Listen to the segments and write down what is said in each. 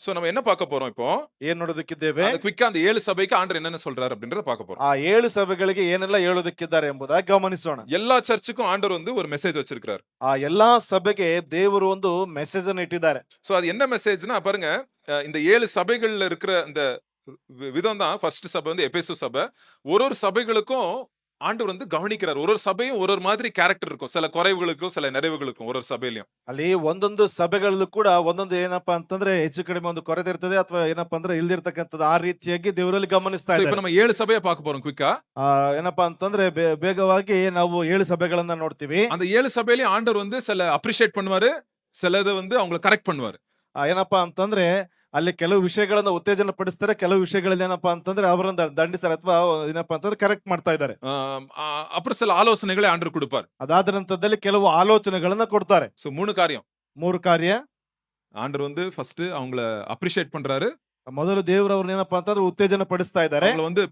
So நம்ம என்ன பார்க்க போறோம் இப்போ? ಏನ್ ನೋಡೋದಕ್ಕಿದ್ದೇವೆ? அந்த குயிக்கா அந்த 7 சபைக்கு ஆண்டவர் என்னென்ன சொல்றாரு அப்படின்றத பார்க்க போறோம். ಆ 7 ಸಭೆಗಳಿಗೆ ಏನೆಲ್ಲ ಹೇಳೋದಕ್ಕಿದ್ದಾರೆ ಎಂಬುದಾಗಿ ಗಮನಿಸೋಣ. எல்லா சர்ச்சுக்கும் ஆண்டவர் வந்து ஒரு மெசேஜ் வச்சிருக்காரு. ಆ ಎಲ್ಲಾ ಸಭೆಗೆ ದೇವರು ಒಂದು ಮೆಸೇಜ್ ಅನ್ನು ಇಟ್ಟಿದ್ದಾರೆ. சோ அது என்ன மெசேஜ்னா பாருங்க, இந்த 7 சபைகள்ல இருக்கிற அந்த விதம் தான். ஃபர்ஸ்ட் சபை வந்து எபேசு சபை. ஒரு சபைகளுக்கும் ஆண்டவர் வந்து கவனிக்கிறார். ஒரு சபையும் ஒரு மாதிரி கேரக்டர் இருக்கும். சில குறைவுகளுக்கும் சில நிறைவுகளுக்கும் ஒரு சபையிலயும். ಅಲ್ಲಿ ಒಂದೊಂದು ಸಭೆಗಳಲ್ಲೂ ಕೂಡ ಒಂದೊಂದು ಏನಪ್ಪಾ ಅಂತಂದ್ರೆ ಹೆಚ್ಚು ಕಡಿಮೆ ಒಂದು ಕೊರತೆ ಇರ್ತದೆ ಅಥವಾ ಏನಪ್ಪಾ ಅಂದ್ರೆ ಇಲ್ದಿರ್ತಕ್ಕಂಥದ್ದು ಆ ರೀತಿಯಾಗಿ ದೇವರಲ್ಲಿ ಗಮನಿಸ್ತಾ சோ இப்போ ಇದ್ದಾರೆ. நம்ம 7 சபையை பார்க்க போறோம் குயிக்கா. ಏನಪ್ಪಾ ಅಂತಂದ್ರೆ ಬೇಗವಾಗಿ ನಾವು 7 ಸಭೆಗಳನ್ನ ನೋಡ್ತೀವಿ. அந்த 7 சபையிலயும் ஆண்டவர் வந்து சில அப்ரிஷியேட் பண்ணுவாரு. சிலதை வந்து அவங்களை கரெக்ட் பண்ணுவாரு. ಏನಪ್ಪಾ ಅಂತಂದ್ರೆ ಅಲ್ಲಿ ಕೆಲವು ವಿಷಯಗಳನ್ನ ಉತ್ತೇಜನ ಪಡಿಸ್ತಾರೆ, ಕೆಲವು ವಿಷಯಗಳಲ್ಲಿ ಏನಪ್ಪಾ ಅಂತಂದ್ರೆ ಅವರನ್ನ ದಂಡಿಸ್ತಾರೆ ಅಥವಾ ಏನಪ್ಪಾ ಅಂತಂದ್ರೆ ಕರೆಕ್ಟ್ ಮಾಡ್ತಾ ಇದ್ದಾರೆ. அப்புறம் சில ஆலோசனைகளை ஆண்டவர் கொடுப்பார். ಅದಾದ ನಂತರದಲ್ಲಿ ಕೆಲವು ಆಲೋಚನೆಗಳನ್ನ ಕೊಡ್ತಾರೆ. சோ 3 காரியம். 3 ಕಾರ್ಯ. ஆண்டவர் வந்து ஃபர்ஸ்ட் அவங்கள அப்ரிஷியேட் பண்றாரு. ಮೊದಲು ದೇವರು ಅವ್ರನ್ನ ಏನಪ್ಪಾ ಅಂತಂದ್ರೆ ಉತ್ತೇಜನ ಪಡಿಸ್ತಾ ಇದ್ದಾರೆ. அவங்கள வந்து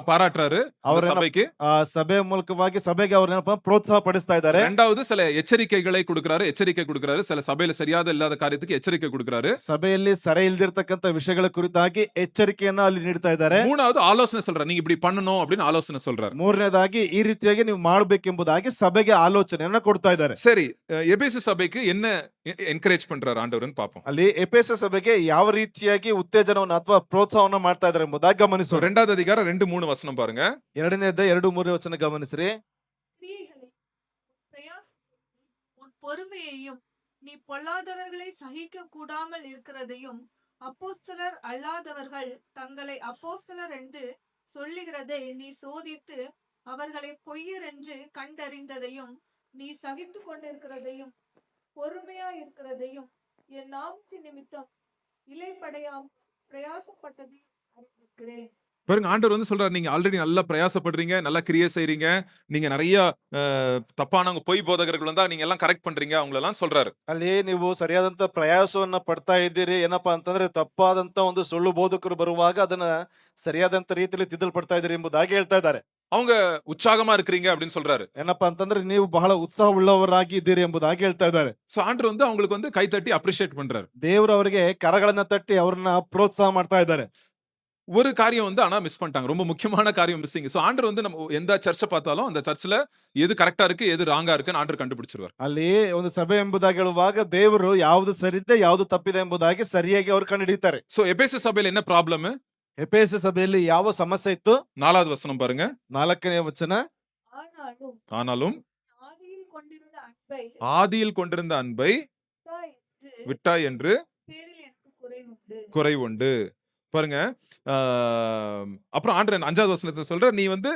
பாராட்டுறாரு அந்த சபைக்கு. ಸಭೆಯ ಮೂಲಕವಾಗಿ ಸಭೆಗೆ ಅವ್ರನ್ನ ಪ್ರೋತ್ಸಾಹ ಪಡಿಸ್ತಾ ಇದ್ದಾರೆ. இரண்டாவது சில எச்சரிக்கைகளை கொடுக்கிறாரு. எச்சரிக்கை கொடுக்கிறாரு. சில சபையில சரியாத இல்லாத காரியத்துக்கு எச்சரிக்கை கொடுக்கிறாரு. ಸಭೆಯಲ್ಲಿ ಸರಿ ಇಲ್ದಿರ್ತಕ್ಕಂಥ ವಿಷಯಗಳ ಕುರಿತಾಗಿ ಎಚ್ಚರಿಕೆಯನ್ನ ಅಲ್ಲಿ ನೀಡ್ತಾ ಇದ್ದಾರೆ. மூணாவது ஆலோசனை சொல்றாரு. நீங்க இப்படி பண்ணணும் அப்படின்னு ஆலோசனை சொல்றாரு. ಮೂರನೇದಾಗಿ ಈ ರೀತಿಯಾಗಿ ನೀವು ಮಾಡಬೇಕೆಂಬುದಾಗಿ ಸಭೆಗೆ ಆಲೋಚನೆಯನ್ನ ಕೊಡ್ತಾ ಇದ್ದಾರೆ. சரி, எபேசு சபைக்கு என்ன என்கரேஜ் பண்றாரு ஆண்டவர்னு பாப்போம். ಅಲ್ಲಿ ಎಫೆಸ ಸಭೆಗೆ ಯಾವ ರೀತಿಯಾಗಿ ಉತ್ತೇಜನವನ್ನು ಅಥವಾ ಪ್ರೋತ್ಸಾಹವನ್ನು ಮಾಡ್ತಾ ಇದ್ದಾರೆ ಎಂಬುದಾಗಿ ಗಮನಿಸೋಣ. ரெண்டாவது அதிகாரம் 2-3 வசனம் பாருங்க. ಎರಡನೇದ 2-3 ವಚನ ಗಮನಿಸ್ರಿ. உன் பொறுமையையும் நீ பொல்லாதவர்களை சகிக்க கூடாமல் இருக்கிறதையும் அப்போஸ்தலர் அல்லாதவர்கள் தங்களை அப்போஸ்தலர் என்று சொல்லுகிறதை நீ சோதித்து அவர்களை பொய்யர் என்று கண்டறிந்ததையும் நீ சகித்து கொண்டிருக்கிறதையும் பொறுமையா இருக்கிறதையும் என் நாமத்தின் நிமித்தம் இலைப்படையாம் பிரயாசப்பட்டதையும் அறிந்திருக்கிறேன். பாருங்க, ஆண்டவர் வந்து சொல்றாரு, நீங்க ஆல்ரெடி நல்லா பிரயாசப்படுறீங்க, நல்லா கிரியை செய்றீங்க, நீங்க நிறைய தப்பானவங்க பொய் போதகர்கள் வந்தா நீங்க எல்லாம் கரெக்ட் பண்றீங்க, அவங்கள எல்லாம் சொல்றாரு. ಅಲ್ಲಿ ನೀವು ಸರಿಯಾದಂತ ಪ್ರಯಾಸವನ್ನ ಪಡ್ತಾ ಇದ್ದೀರಿ. ಏನಪ್ಪಾ ಅಂತಂದ್ರೆ ತಪ್ಪಾದಂತ ಒಂದು ಸುಳ್ಳು ಬೋಧಕರು ಬರುವಾಗ ಅದನ್ನ ಸರಿಯಾದಂತ ರೀತಿಯಲ್ಲಿ ತಿದ್ದಲ್ಪಡ್ತಾ ಇದ್ದೀರಿ ಎಂಬುದಾಗಿ ಹೇಳ್ತಾ ಇದ್ದಾರೆ. அவங்க உற்சாகமா இருக்கிறீங்க அப்படின்னு சொல்றாரு. ಏನಪ್ಪಾ ಅಂತಂದ್ರೆ ನೀವು ಬಹಳ ಉತ್ಸಾಹ ಉಳ್ಳವರಾಗಿ ಇದ್ದೀರಿ ಎಂಬುದಾಗಿ ಹೇಳ್ತಾ ಇದ್ದಾರೆ. சோ ஆண்டவர் வந்து அவங்களுக்கு வந்து கை தட்டி அப்ரிஷியேட் பண்றாரு. ದೇವರು ಅವರಿಗೆ ಕರಗಳನ್ನ ತಟ್ಟಿ ಅವ್ರನ್ನ ಪ್ರೋತ್ಸಾಹ ಮಾಡ್ತಾ ಇದ್ದಾರೆ. ஒரு காரியம் வந்து ஆனா மிஸ் பண்ணிட்டாங்க. ரொம்ப முக்கியமான காரியம் மிஸ்ஸிங். சோ ஆண்டவர் வந்து நம்ம எந்த சர்ச்சை பார்த்தாலும் அந்த சர்ச்சில் எது கரெக்டா இருக்கு எது ராங்கா இருக்குன்னு ஆண்டவர் கண்டுபிடிச்சிருவார். ಅಲ್ಲಿ ಒಂದು ಸಭೆ ಎಂಬುದಾಗಿ ಹೇಳುವಾಗ ದೇವರು ಯಾವುದು ಸರಿದೆ ಯಾವುದು ತಪ್ಪಿದೆ ಎಂಬುದಾಗಿ ಸರಿಯಾಗಿ ಅವರು ಕಂಡುಹಿಡಿತಾರೆ. சோ எபேசு சபையில என்ன ப்ராப்ளம்? ಎಫೆಸ ಸಭೆಯಲ್ಲಿ ಯಾವ ಸಮಸ್ಯೆ ಇತ್ತು? 4வது வசனம் பாருங்க. 4ನೇ ವಚನ. ஆனாலும் ஆதியில் கொண்டிருந்த அன்பை ஆதியில் கொண்டிருந்த அன்பை விட்டாய் என்று பேரில் எனக்கு குறைவுண்டு. குறைவுண்டு. பாருங்க, அப்புறம் ஆண்டவர் 5வது வசனத்தை சொல்ற, நீ வந்து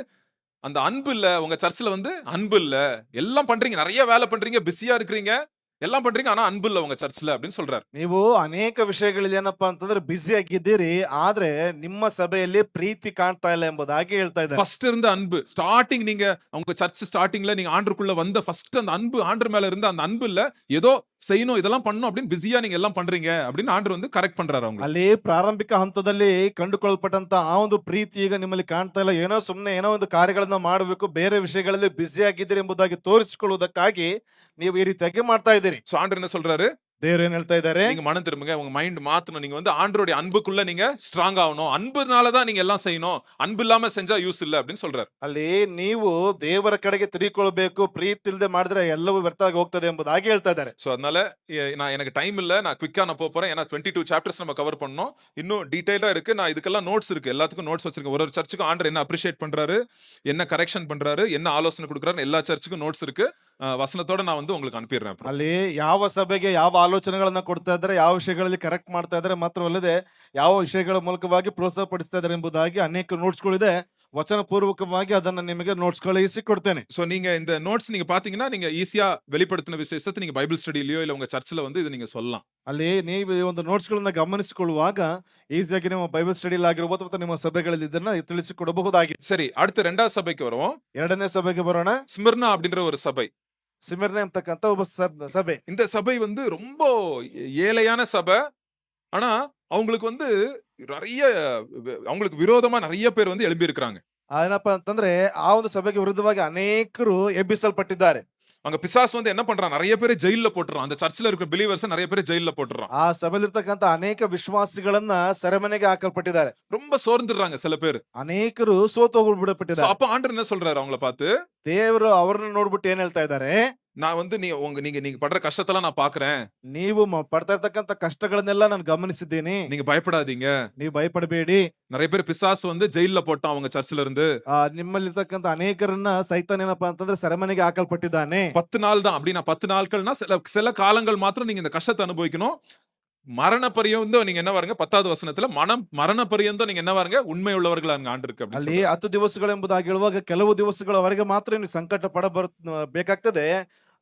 அந்த அன்பு இல்ல, உங்க சர்ச்சில் வந்து அன்பு இல்ல, எல்லாம் பண்றீங்க, நிறைய வேலை பண்றீங்க, பிஸியா இருக்கிறீங்க, எல்லாம் பண்றீங்க, ஆனா அன்பு இல்ல உங்க சர்ச்சில் அப்படின்னு சொல்றாரு. ನೀವು ಅನೇಕ ವಿಷಯಗಳಲ್ಲಿ ಏನಪ್ಪಾ ಅಂತಂದ್ರೆ ಬಿಸಿ ಆಗಿದ್ದೀರಿ, ಆದ್ರೆ ನಿಮ್ಮ ಸಭೆಯಲ್ಲಿ ಪ್ರೀತಿ ಕಾಣ್ತಾ ಇಲ್ಲ ಎಂಬುದಾಗಿ ಹೇಳ್ತಾ ಇದ್ದಾರೆ. ஃபர்ஸ்ட் இருந்த அன்பு, ஸ்டார்டிங் நீங்க உங்க சர்ச் ஸ்டார்டிங்ல நீங்க ஆண்டருக்குள்ள வந்த ஃபர்ஸ்ட் அந்த அன்பு, ஆண்டர் மேல இருந்த அந்த அன்பு இல்ல, ஏதோ செய்யணும் இதெல்லாம் பண்ணணும் அப்படின்னு பிஸியா நீங்க எல்லாம் பண்றீங்க அப்படின்னு ஆண்டர் வந்து கரெக்ட் பண்றாரு அவங்க. ಅಲ್ಲಿ ಪ್ರಾರಂಭಿಕ ಹಂತದಲ್ಲಿ ಕಂಡುಕೊಳ್ಳಲ್ಪಟ್ಟಂತ ಆ ಒಂದು ಪ್ರೀತಿ ಈಗ ನಿಮ್ಮಲ್ಲಿ ಕಾಣ್ತಾ ಇಲ್ಲ. ಏನೋ ಸುಮ್ಮನೆ ಏನೋ ಒಂದು ಕಾರ್ಯಗಳನ್ನ ಮಾಡಬೇಕು, ಬೇರೆ ವಿಷಯಗಳಲ್ಲಿ ಬಿಸಿ ಆಗಿದ್ದೀರಿ ಎಂಬುದಾಗಿ ತೋರಿಸಿಕೊಳ್ಳುವುದಕ್ಕಾಗಿ ನೀವು ಈ ರೀತಿಯಾಗಿ ಮಾಡ್ತಾ ಇದ್ದೀರಿ. சோ ஆண்டர் என்ன சொல்றாரு? ದೇವರು ಏನ್ ಹೇಳ್ತಾ ಇದ್ದಾರೆ? நீங்க மனம் திரும்புங்க, உங்க மைண்ட் மாத்தணும். நீங்க வந்து ஆண்டருடைய அன்புக்குள்ள நீங்க ஸ்ட்ராங் ஆகணும். அன்புனால தான் நீங்க எல்லாம் செய்யணும், அன்பு இல்லாம செஞ்சா யூஸ் இல்ல அப்படின்னு சொல்றாரு. ಅಲ್ಲಿ ನೀವು ದೇವರ ಕಡೆಗೆ ತಿರುಗಿಕೊಳ್ಳಬೇಕು, ಪ್ರೀತಿ ಇಲ್ಲದೆ ಮಾಡಿದ್ರೆ ಎಲ್ಲವೂ ವ್ಯರ್ಥವಾಗಿ ಹೋಗ್ತದೆ ಎಂಬುದಾಗಿ ಹೇಳ್ತಾ ಇದ್ದಾರೆ. சோ அதனால நான் எனக்கு டைம் இல்ல, நான் குயிக்கா நான் போறேன். ஏன்னா 22 சாப்டர்ஸ் நம்ம கவர் பண்ணோம். இன்னும் டீடைலா இருக்கு. நான் இதுக்கெல்லாம் நோட்ஸ் இருக்கு, எல்லாத்துக்கும் நோட்ஸ் வச்சிருக்கேன். ஒரு சர்ச்சுக்கு ஆண்டர் என்ன அப்ரிஷியேட் பண்றாரு, என்ன கரெக்ஷன் பண்றாரு, என்ன ஆலோசனை கொடுக்குறாரு, எல்லா சர்ச்சுக்கும் நோட்ஸ் இருக்கு. வசனத்தோட நான் வந்து உங்களுக்கு அனுப்பிடுறேன். ಅಲ್ಲಿ ಯಾವ ಸಭೆಗೆ ಯಾವ ಆಲೋಚನೆಗಳನ್ನ ಕೊಡ್ತಾ ಇದ್ದಾರೆ, ಯಾವ ವಿಷಯಗಳಲ್ಲಿ ಕರೆಕ್ಟ್ ಮಾಡ್ತಾ ಇದ್ದಾರೆ, ಮಾತ್ರವಲ್ಲದೆ ಯಾವ ವಿಷಯಗಳ ಮೂಲಕವಾಗಿ ಪ್ರೋತ್ಸಾಹ ಪಡಿಸ್ತಾ ಇದ್ದಾರೆ ಎಂಬುದಾಗಿ ಅನೇಕ ನೋಟ್ಸ್ಗಳಿದೆ. ವಚನ ಪೂರ್ವಕವಾಗಿ ಅದನ್ನ ನಿಮಗೆ ನೋಟ್ಸ್ ಕಳುಹಿಸಿ ಕೊಡ್ತೇನೆ. சோ நீங்க இந்த நோட்ஸ் நீங்க பாத்தீங்கன்னா நீங்க ஈஸியா வெளிப்படுத்தின விசேஷத்தை நீங்க பைபிள் ஸ்டடிலயோ இல்ல உங்க சர்ச்சில் வந்து இது நீங்க சொல்லலாம். ಅಲ್ಲಿ ನೀವು ಈ ಒಂದು ನೋಟ್ಸ್ ಗಳನ್ನ ಗಮನಿಸಿಕೊಳ್ಳುವಾಗ ಈಸಿಯಾಗಿ ನಿಮ್ಮ ಬೈಬಲ್ ಸ್ಟಡಿಯಲ್ಲಿ ಆಗಿರಬಹುದು ಅಥವಾ ನಿಮ್ಮ ಸಭೆಗಳಲ್ಲಿ ಇದನ್ನ ತಿಳಿಸಿಕೊಡಬಹುದಾಗಿದೆ. சரி, அடுத்து 2வது சபைக்கு வருவோம். ಎರಡನೇ ಸಭೆಗೆ ಬರೋಣ. ஸ்மிர்னா அப்படின்ற ஒரு சபை. ಸಿಮಿರ್ನ ಅಂತಕ್ಕಂಥ ಒಬ್ಬ ಸಭೆ. இந்த சபை வந்து ரொம்ப ஏழையான சபை. ஆனா அவங்களுக்கு வந்து நிறைய, அவங்களுக்கு விரோதமா நிறைய பேர் வந்து எழும்பி இருக்கிறாங்க. ಏನಪ್ಪಾ ಅಂತಂದ್ರೆ ಆ ಒಂದು ಸಭೆಗೆ ವಿರುದ್ಧವಾಗಿ ಅನೇಕರು ಎಬ್ಬಿಸಲ್ಪಟ್ಟಿದ್ದಾರೆ. அங்க பிசாசு வந்து என்ன பண்றான், நிறைய பேரை ஜெயில்ல போட்டுறான். அந்த சர்ச்ல இருக்கிற பிலீவர்ஸ் நிறைய பேரை ஜெயில்ல போட்டுறான். ಆ ಸಭೆಯಲ್ಲಿರ್ತಕ್ಕಂಥ ಅನೇಕ ವಿಶ್ವಾಸಿಗಳನ್ನ ಸೆರೆಮನೆಗೆ ಹಾಕಲ್ಪಟ್ಟಿದ್ದಾರೆ. ரொம்ப சோர்ந்துடுறாங்க சில பேர். ಅನೇಕರು ಸೋತು So, ಹೋಗ್ಬಿಡಪಟ್ಟಿದ್ದಾರೆ. அப்ப ஆண்டவர் என்ன சொல்றாரு அவங்கள பார்த்து, ದೇವರು ಅವ್ರನ್ನ ನೋಡ್ಬಿಟ್ಟು ಏನ್ ಹೇಳ್ತಾ ಇದ್ದಾರೆ, நான் வந்து நீங்க படுற கஷ்டத்தெல்லாம் நான் பாக்குறேன். ನೀವು ಪಡ್ತಾ ಇರ್ತಕ್ಕಂಥ ಕಷ್ಟಗಳನ್ನೆಲ್ಲ ನಾನು ಗಮನಿಸಿದ್ದೀನಿ, நீங்க பயப்படாதீங்க. ನೀವು ಭಯಪಡಬೇಡಿ. நிறைய பேர் பிசாசு வந்து ஜெயில்ல போட்டான் அவங்க சர்ச்ல இருந்து. ನಿಮ್ಮಲ್ಲಿರ್ತಕ್ಕಂಥ ಅನೇಕರನ್ನ ಸೈತಾನ್ ಏನಪ್ಪಾ ಅಂತಂದ್ರೆ ಸೆರೆಮನೆಗೆ ಹಾಕಲ್ಪಟ್ಟಿದ್ದಾನೆ. 10 நாள் தான். அப்படின்னா 10 நாட்கள்னா சில காலங்கள் மாத்திரம் நீங்க இந்த கஷ்டத்தை அனுபவிக்கணும். மரண பரியந்தம் நீங்க என்ன பாருங்க 10வது வசனத்துல மரண பரியந்தம் நீங்க என்ன பாருங்க உண்மை உள்ளவர்களா இருங்க ஆண்டருக்கு அப்படின்னு ಅಲ್ಲಿ சொல்றாரு. 10 ದಿವಸಗಳೆಂಬುದಾಗಿ ಹೇಳುವಾಗ ಕೆಲವು ದಿವಸಗಳವರೆಗೆ ಮಾತ್ರ ನೀವು ಸಂಕಟ ಬೇಕಾಗ್ತದೆ.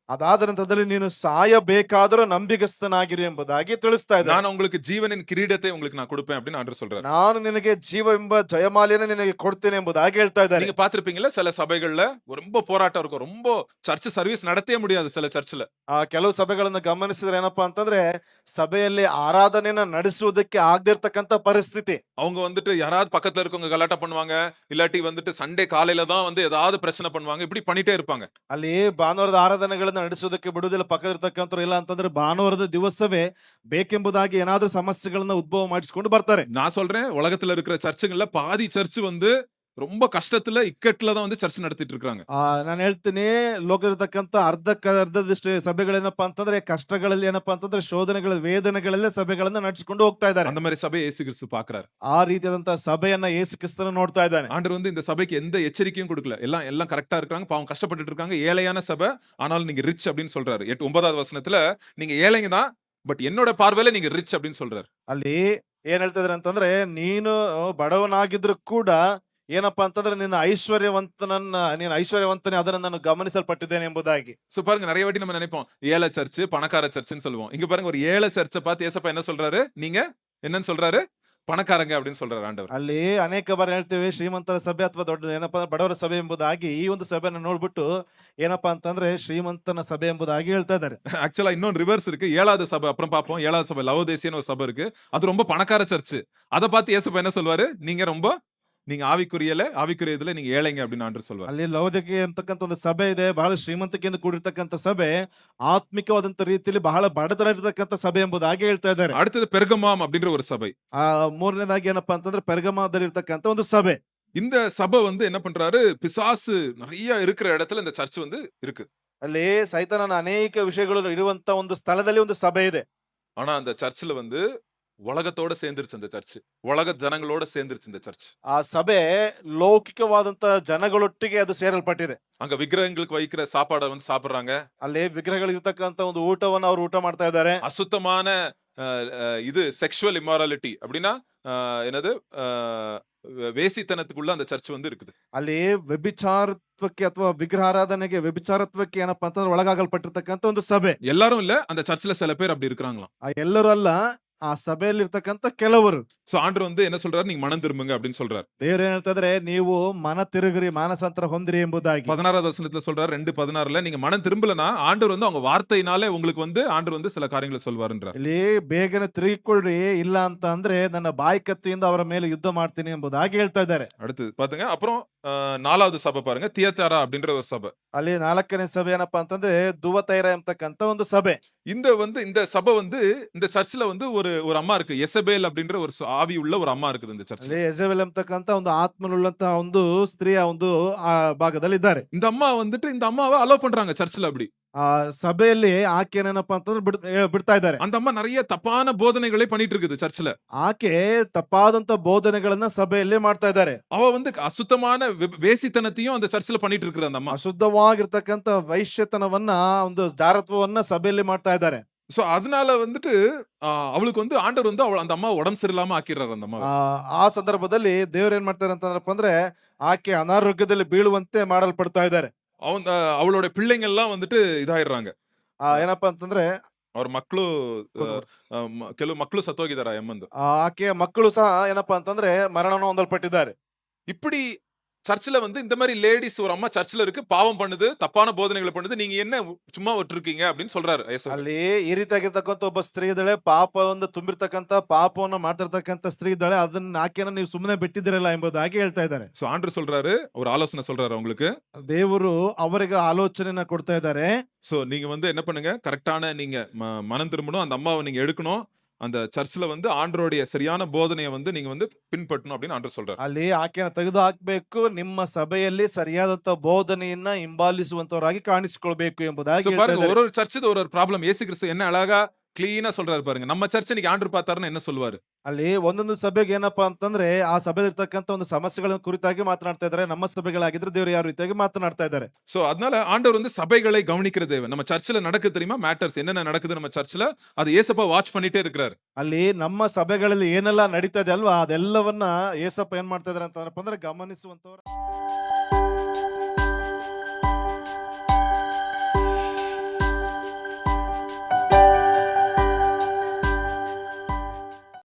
ಅದಾದ ನಂತರದಲ್ಲಿ ನೀನು ಸಾಯಬೇಕಾದರೂ ನಂಬಿಗಸ್ತನಾಗಿರು ಎಂಬುದಾಗಿ ತಿಳಿಸ್ತಾ ಇದ್ದಾರೆ. நான் உங்களுக்கு ஜீவனின் கிரீடத்தை உங்களுக்கு நான் கொடுப்பேன் அப்படின்னு ஆண்டவர் சொல்றாரு. ನಾನು ನಿನಗೆ ಜೀವ ಎಂಬ ಜಯಮಾಲೆಯನ್ನು ನಿನಗೆ ಕೊಡ್ತೇನೆ ಎಂಬುದಾಗಿ ಹೇಳ್ತಾ ಇದ್ದಾರೆ. நீங்க பாத்திருப்பீங்கல்ல சில சபைகள்ல ரொம்ப போராட்டம் இருக்கும். ரொம்ப சர்ச் சர்வீஸ் நடத்தவே முடியாது சில சர்ச்ல. ಕೆಲವು ಸಭೆಗಳನ್ನ ಗಮನಿಸಿದ್ರೆ ಏನಪ್ಪಾ ಅಂತಂದ್ರೆ ಸಭೆಯಲ್ಲಿ ಆರಾಧನೆಯನ್ನ ನಡೆಸುವುದಕ್ಕೆ ಆಗದಿರ್ತಕ್ಕಂಥ ಪರಿಸ್ಥಿತಿ. அவங்க வந்துட்டு யாராவது பக்கத்துல இருக்கவங்க கலாட்டா பண்ணுவாங்க, இல்லாட்டி வந்துட்டு சண்டே காலையில தான் வந்து ஏதாவது பிரச்சனை பண்ணுவாங்க, இப்படி பண்ணிட்டே இருப்பாங்க. ಅಲ್ಲಿ ಭಾನುವಾರದ ಆರಾಧನೆಗಳನ್ನ ನಡೆಸೋದಕ್ಕೆ ಬಿಡುವುದಿಲ್ಲ ಪಕ್ಕದಿರ್ತಕ್ಕಂಥವ್ರು. ಇಲ್ಲ ಅಂತಂದ್ರೆ ಭಾನುವಾರದ ದಿವಸವೇ ಬೇಕೆಂಬುದಾಗಿ ಏನಾದ್ರೂ ಸಮಸ್ಯೆಗಳನ್ನ ಉದ್ಭವ ಮಾಡಿಸ್ಕೊಂಡು ಬರ್ತಾರೆ. நான் சொல்றேன், உலகத்துல இருக்கிற சர்ச்சுகள்ல பாதி சர்ச் வந்து ரொம்ப கஷ்டத்துல இக்கட்டுல தான் வந்து சர்ச் நடத்திட்டு இருக்காங்க. ನಾನು ಹೇಳ್ತೀನಿ, ಲೋಕದಲ್ಲಿರ್ತಕ್ಕಂಥ ಅರ್ಧದಷ್ಟು ಸಭೆಗಳೇನಪ್ಪಾ ಅಂತಂದ್ರೆ ಕಷ್ಟಗಳಲ್ಲಿ ಏನಪ್ಪಾ ಅಂತಂದ್ರೆ ಶೋಧನೆಗಳ ವೇದನೆಗಳಲ್ಲೇ ಸಭೆಗಳನ್ನ ನಡೆಸಿಕೊಂಡು ಹೋಗ್ತಾ ಇದ್ದಾರೆ. அந்த மாதிரி சபையை இயேசு கிறிஸ்து பார்க்கிறார். ಆ ರೀತಿಯಾದಂತಹ ಸಭೆಯನ್ನ ಯೇಸು ಕ್ರಿಸ್ತನು ನೋಡ್ತಾ ಇದ್ದಾನೆ. ஆண்டவர் வந்து இந்த சபைக்கு எந்த எச்சரிக்கையும் கொடுக்கல. எல்லாம் கரெக்டா இருக்காங்க, பாவம் கஷ்டப்பட்டுட்டு இருக்காங்க, ஏழையான சபை, ஆனாலும் நீங்க ரிச் அப்படின்னு சொல்றாரு. 9வது வசனத்துல நீங்க ஏழைங்க தான், பட் என்னோட பார்வையில நீங்க ரிச் அப்படின்னு சொல்றாரு. ಅಲ್ಲಿ ಏನ್ ಹೇಳ್ತಾ ಇದಾರೆ ಅಂತಂದ್ರೆ, ನೀನು ಬಡವನಾಗಿದ್ರು ಕೂಡ ಏನಪ್ಪಾ ಅಂತಂದ್ರೆ ನೀನು ಐಶ್ವರ್ಯವಂತನೇ, ಅದನ್ನ ನಾನು ಗಮನಿಸಲ್ಪಟ್ಟಿದ್ದೇನೆ ಎಂಬುದಾಗಿ. சோ பாருங்க, நிறைய வாட்டி நம்ம நினைப்போம் ஏழை சர்ச் பணக்கார சர்ச்னு சொல்லுவோம். இங்க பாருங்க, ஒரு ஏழை சர்ச்சை பார்த்து ஏசப்பா என்ன சொல்றாரு, நீங்க என்னன்னு சொல்றாரு, பணக்காரங்க அப்படின்னு சொல்றாரு ஆண்டவர். ಅಲ್ಲಿ ಅನೇಕ ಬಾರಿ ಹೇಳ್ತೇವೆ ಶ್ರೀಮಂತರ ಸಭೆ ಅಥವಾ ದೊಡ್ಡ ಏನಪ್ಪಾ ಅಂದ್ರೆ ಬಡವರ ಸಭೆ ಎಂಬುದಾಗಿ. ಈ ಒಂದು ಸಭೆಯನ್ನು ನೋಡ್ಬಿಟ್ಟು ಏನಪ್ಪಾ ಅಂತಂದ್ರೆ ಶ್ರೀಮಂತನ ಸಭೆ ಎಂಬುದಾಗಿ ಹೇಳ್ತಾ ಇದ್ದಾರೆ. ஆக்சுவலா இன்னொன்று ரிவர்ஸ் இருக்கு. 7வது சபை அப்புறம் பார்ப்போம். 7வது சபை லவோதேசியன்னு ஒரு சபை இருக்கு. அது ரொம்ப பணக்கார சர்ச். அதை பார்த்து ஏசப்பா என்ன சொல்வாரு, நீங்க ஆவிக்குரியதுல நீங்க ஏழைங்க அப்படின்னு ஆண்டவர் சொல்வார். ಅಲ್ಲಿ ಲವೋದಿಕೀಯ ಅಂತಕ್ಕಂಥ ಒಂದು ಸಭೆ ಇದೆ, ಬಹಳ ಶ್ರೀಮಂತಿಕೆಯಿಂದ ಕೂಡಿರ್ತಕ್ಕಂಥ ಸಭೆ, ಆತ್ಮಿಕವಾದಂತ ರೀತಿಯಲ್ಲಿ ಬಹಳ ಬಡತನ ಇರತಕ್ಕಂಥ ಸಭೆ ಎಂಬುದಾಗಿ ಹೇಳ್ತಾ ಇದ್ದಾರೆ. அடுத்தது பெர்கமாம் அப்படின்ற ஒரு சபை. ಮೂರನೇದಾಗಿ ಏನಪ್ಪಾ ಅಂತಂದ್ರೆ ಪೆರ್ಗಮದಲ್ಲಿ ಇರ್ತಕ್ಕಂಥ ಒಂದು ಸಭೆ. இந்த சபை வந்து என்ன பண்றாரு, பிசாசு நிறைய இருக்கிற இடத்துல இந்த சர்ச் வந்து இருக்கு. ಅಲ್ಲಿ ಸೈತಾನನ ಅನೇಕ ವಿಷಯಗಳು ಇರುವಂತ ಒಂದು ಸ್ಥಳದಲ್ಲಿ ಒಂದು ಸಭೆ ಇದೆ. ஆனா அந்த சர்ச்ல வந்து உலகத்தோட சேர்ந்துருச்சு. அந்த சர்ச் உலக ஜனங்களோட சேர்ந்துருச்சு. இந்த சர்ச் ಆ ಸಭೆ ಲೌಕಿಕವಾದಂತ ಜನಗಳೊಟ್ಟಿಗೆ ಅದು ಸೇರಲ್ಪಟ್ಟಿದೆ. அங்க விக்கிரகங்களுக்கு வைக்கிற சாப்பாடை வந்து சாப்பிடுறாங்க. ಅಲ್ಲಿ ವಿಗ್ರಹಗಳಿರ್ತಕ್ಕಂಥ ಒಂದು ಊಟವನ್ನು ಅವರು ಊಟ ಮಾಡ್ತಾ ಇದ್ದಾರೆ. அசுத்தமான இது செக்ஷுவல் இம்மாராலிட்டி அப்படின்னா என்னது, வேசித்தனத்துக்குள்ள அந்த சர்ச் வந்து இருக்குது. ಅಲ್ಲಿ ವ್ಯಭಿಚಾರತ್ವಕ್ಕೆ ಅಥವಾ ವಿಗ್ರಹಾರಾಧನೆಗೆ ವ್ಯಭಿಚಾರತ್ವಕ್ಕೆ ಏನಪ್ಪಾ ಅಂತಂದ್ರೆ ಒಳಗಾಗಲ್ಪಟ್ಟಿರ್ತಕ್ಕಂಥ ಒಂದು ಸಭೆ. எல்லாரும் இல்ல, அந்த சர்ச்ல சில பேர் அப்படி இருக்கிறாங்களாம். ಎಲ್ಲರೂ ಅಲ್ಲ, ಆ ಸಭೆಯಲ್ಲಿ ಇರ್ತಕ್ಕಂಥ ಕೆಲವರು. சோ ஆண்டவர் வந்து என்ன சொல்றாரு, நீங்க மனம் திரும்புங்க அப்படின்னு சொல்றாரு. ದೇವರು ಏನ್ ಹೇಳ್ತಾ ಇದ್ರೆ, ನೀವು ಮನ ತಿರುಗಿರಿ, ಮಾನಸಾಂತರ ಹೊಂದಿರಿ ಎಂಬುದಾಗಿ. 16வது வசனத்துல சொல்றாரு, 2:16ல நீங்க மனம் திரும்பலனா ஆண்டவர் வந்து அவங்க வார்த்தையினாலே உங்களுக்கு வந்து ஆண்டவர் வந்து சில காரியங்களை சொல்வாருன்றார். ಇಲ್ಲಿ ಬೇಗನೆ ತಿರುಗಿಕೊಳ್ಳ್ರಿ, ಇಲ್ಲ ಅಂತ ಅಂದ್ರೆ ನನ್ನ ಬಾಯಿ ಕತ್ತಿಯಿಂದ ಅವರ ಮೇಲೆ ಯುದ್ಧ ಮಾಡ್ತೀನಿ ಎಂಬುದಾಗಿ ಹೇಳ್ತಾ ಇದ್ದಾರೆ. அடுத்து பாத்துங்க. அப்புறம் 4வது சபை பாருங்க, தியத்தாரா அப்படின்ற ஒரு சபை. ಅಲ್ಲಿ 4ನೇ ಸಭೆ ಏನಪ್ಪಾ ಅಂತಂದ್ರೆ ದುವತೈರ ಎಂಬತಕ್ಕಂಥ ಒಂದು ಸಭೆ. இந்த சபை வந்து இந்த சர்ச்ல வந்து ஒரு அம்மா இருக்கு, எசபேல் அப்படின்ற ஒரு ஆவி உள்ள ஒரு அம்மா இருக்குது இந்த சர்ச்ல. ಅಲ್ಲಿ ಯೆಜೆಬೆಲ್ ಎಂಬತಕ್ಕಂಥ ಒಂದು ಆತ್ಮನುಳ್ಳಂತಹ ಒಂದು ಸ್ತ್ರೀಯ ಒಂದು ಭಾಗದಲ್ಲಿ ಇದ್ದಾರೆ. இந்த அம்மா வந்துட்டு இந்த அம்மாவை அலோ பண்றாங்க சர்ச்ல. அப்படி ಆ ಸಭೆಯಲ್ಲಿ ಆಕೆ ಏನಪ್ಪಾ ಅಂತಂದ್ರೆ ಬಿಡ್ತಾ ಇದ್ದಾರೆ. அந்த அம்மா நிறைய தப்பான போதனைகளை பண்ணிட்டு இருக்குது சர்ச்ல. ಆಕೆ ತಪ್ಪಾದಂತ ಬೋಧನೆಗಳನ್ನ ಸಭೆಯಲ್ಲಿ ಮಾಡ್ತಾ ಇದ್ದಾರೆ. அவ வந்து அசுத்தமான வேசித்தனத்தையும் அந்த சர்ச்ல பண்ணிட்டு இருக்கிற அந்த அம்மா. ಅಶುದ್ಧವಾಗಿರ್ತಕ್ಕಂಥ ವೈಶ್ಯತನವನ್ನ, ಒಂದು ಜಾರತ್ವವನ್ನ ಸಭೆಯಲ್ಲಿ ಮಾಡ್ತಾ ಇದ್ದಾರೆ. சோ அதனால வந்துட்டு அவளுக்கு வந்து ஆண்டவர் வந்து அந்த அம்மா உடம்பு சரியில்லாம ஆக்கிடுறாரு. அந்த அம்மா ಆ ಸಂದರ್ಭದಲ್ಲಿ ದೇವ್ರು ಏನ್ ಮಾಡ್ತಾರೆ ಅಂತಂದ್ರಪ್ಪ ಅಂದ್ರೆ, ಆಕೆ ಅನಾರೋಗ್ಯದಲ್ಲಿ ಬೀಳುವಂತೆ ಮಾಡಲ್ಪಡ್ತಾ ಇದ್ದಾರೆ. அவளோட பிள்ளைங்க எல்லாம் வந்துட்டு இதாயிடுறாங்க. ಏನಪ್ಪಾ ಅಂತಂದ್ರೆ ಅವ್ರ ಮಕ್ಕಳು ಕೆಲವು ಮಕ್ಕಳು ಸತ್ತೋಗಿದಾರ ಎಮ್ಮಂದು. ಆಕೆಯ ಮಕ್ಕಳು ಸಹ ಏನಪ್ಪಾ ಅಂತಂದ್ರೆ ಮರಣವನ್ನು ಹೊಂದಲ್ಪಟ್ಟಿದ್ದಾರೆ. இப்படி சர்ச்சில் வந்து இந்த மாதிரி லேடிஸ் ஒரு அம்மா சர்ச்சில் இருக்கு, பாவம் பண்ணுது, தப்பான போதனைகளை பண்ணுது, நீங்க என்ன சும்மா விட்டுருக்கீங்க அப்படின்னு சொல்றாரு ಯೇಸು. ಅಲ್ಲಿ ಈ ರೀತಿಯಾಗಿರ್ತಕ್ಕಂಥ ಒಬ್ಬ ಸ್ತ್ರೀ ಇದ್ದಾಳೆ, ಪಾಪವನ್ನು ತುಂಬಿರ್ತಕ್ಕಂಥ ಪಾಪವನ್ನು ಮಾಡ್ತಿರ್ತಕ್ಕಂಥ ಸ್ತ್ರೀ ಇದ್ದಾಳೆ, ಅದನ್ನ ಆಕೆಯನ್ನ ನೀವು ಸುಮ್ಮನೆ ಬಿಟ್ಟಿದ್ದೀರಲ್ಲ ಎಂಬುದಾಗಿ ಹೇಳ್ತಾ ಇದ್ದಾರೆ. சோ ஆண்டவர் சொல்றாரு, ஒரு ஆலோசனை சொல்றாரு உங்களுக்கு. ದೇವರು ಅವರಿಗೆ ಆಲೋಚನೆಯನ್ನ ಕೊಡ್ತಾ ಇದ್ದಾರೆ. சோ நீங்க வந்து என்ன பண்ணுங்க, கரெக்டான நீங்க மனம் திரும்பணும், அந்த அம்மாவை நீங்க எடுக்கணும், அந்த சர்ச்சில் வந்து ஆண்டவருடைய சரியான போதனையை வந்து நீங்க வந்து பின்பற்றணும் அப்படின்னு ஆண்டவர் சொல்றாரு. ಅಲ್ಲಿ ಆಕೆಯನ್ನ ತೆಗೆದು ಹಾಕ್ಬೇಕು, ನಿಮ್ಮ ಸಭೆಯಲ್ಲಿ ಸರಿಯಾದಂತ ಬೋಧನೆಯನ್ನ ಹಿಂಬಾಲಿಸುವಂತವರಾಗಿ ಕಾಣಿಸಿಕೊಳ್ಬೇಕು ಎಂಬುದಾಗಿ சோ ಹೇಳ್ತಾ பாருங்க, ಇದ್ದಾರೆ. ஒரு சர்ச்சுக்கு ஒரு ப்ராப்ளம். இயேசு கிறிஸ்து என்ன அழகா கிளீனா சொல்றாரு பாருங்க. நம்ம சர்ச் இன்னைக்கு ஆண்டவர் பார்த்தாருன்னா என்ன சொல்லுவாரு? ಅಲ್ಲಿ ಒಂದೊಂದು ಸಭೆಗೆ ಏನಪ್ಪಾ ಅಂತಂದ್ರೆ ಆ ಸಭೆಯಲ್ಲಿ ಇರ್ತಕ್ಕಂಥ ಒಂದು ಸಮಸ್ಯೆಗಳ ಕುರಿತಾಗಿ ಮಾತನಾಡ್ತಾ ಇದ್ದಾರೆ. ನಮ್ಮ ಸಭೆಗಳಾಗಿದ್ರೆ ದೇವರು ಯಾವ ರೀತಿಯಾಗಿ ಮಾತನಾಡ್ತಾ ಇದ್ದಾರೆ. சோ அதனால ஆண்டவர் வந்து சபைகளை கவனிக்கிற தேவன். நம்ம சர்ச்சில் நடக்குது தெரியுமா, மேட்டர்ஸ் என்னென்ன நடக்குது நம்ம சர்ச்சில், அது ஏசப்பா வாட்ச் பண்ணிட்டே இருக்கிறாரு. ಅಲ್ಲಿ ನಮ್ಮ ಸಭೆಗಳಲ್ಲಿ ಏನೆಲ್ಲ ನಡೀತಾ ಇದೆ ಅಲ್ವಾ, ಅದೆಲ್ಲವನ್ನ ಏಸಪ್ಪ ಏನ್ ಮಾಡ್ತಾ ಇದಾರೆ ಅಂತಂದ್ರಪ್ಪ ಅಂದ್ರೆ ಗಮನಿಸುವಂತವ್ರು.